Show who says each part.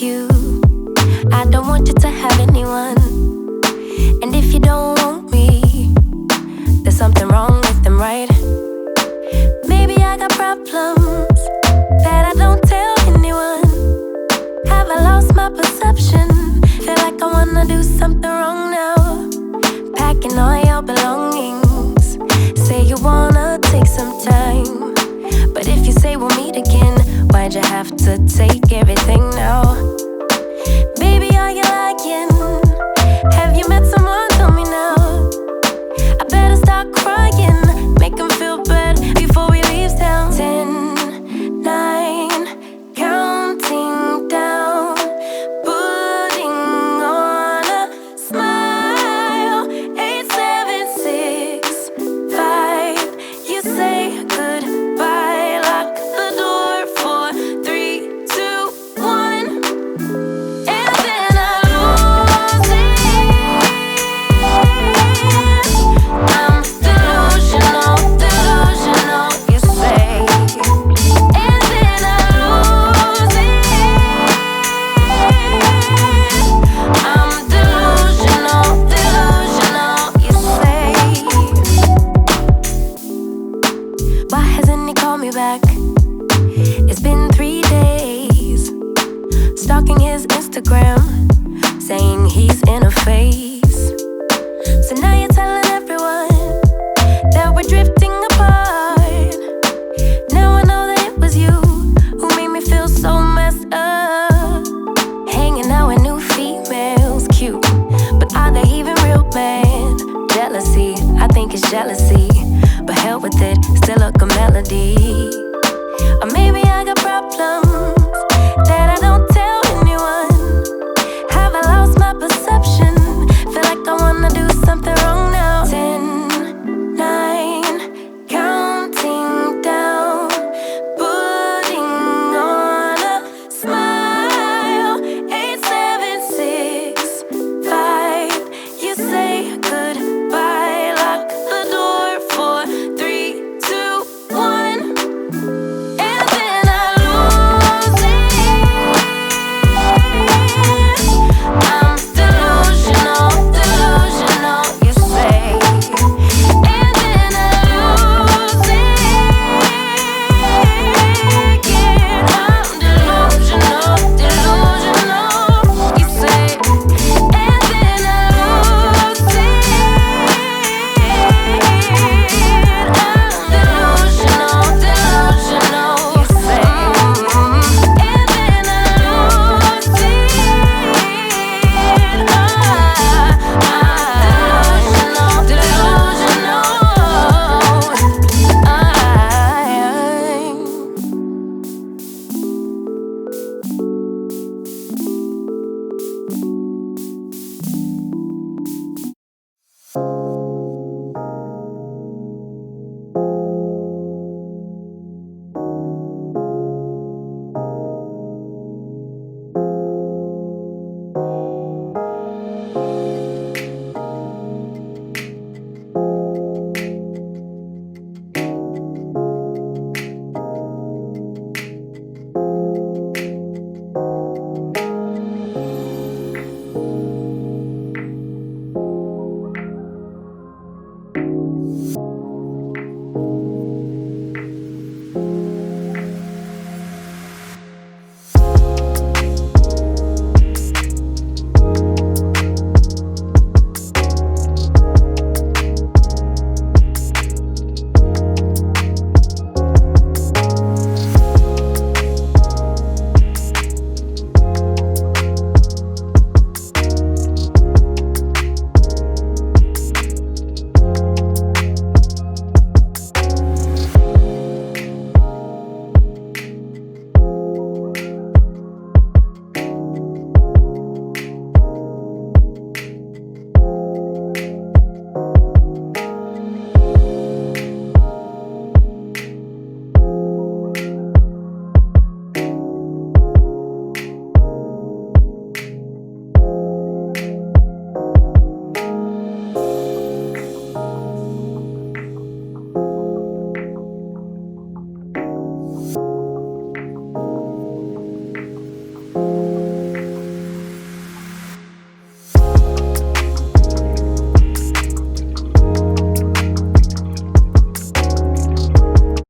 Speaker 1: you. I don't want you to have anyone. And if you don't want me, there's something wrong with them, right? Maybe I got problems that I don't tell anyone. Have I lost my perception? Feel like I wanna do something wrong now. Packing all your belongings. Say you wanna take some time, but if you say we'll meet again, why'd you have to take everything now? Baby, are you lying? Have you met someone? Tell me now. I better start crying, make him feel bad before we leave town. 10, 9, counting down, putting on a smile. 8, 7, 6, 5. You say goodbye, lock the door for 3, 2, 1, and then I lose it. I'm delusional, delusional, you say, and then I lose it. I'm delusional, delusional, you say. Why hasn't he called me back? It's been 3 days. Stalking his Instagram, saying he's in a phase. So now you're telling everyone that we're drifting apart. Now I know that it was you who made me feel so messed up. Hanging out with new females, cute, but are they even real, man? Jealousy, I think it's jealousy, but hell with it, still a good melody. Or maybe I got problems that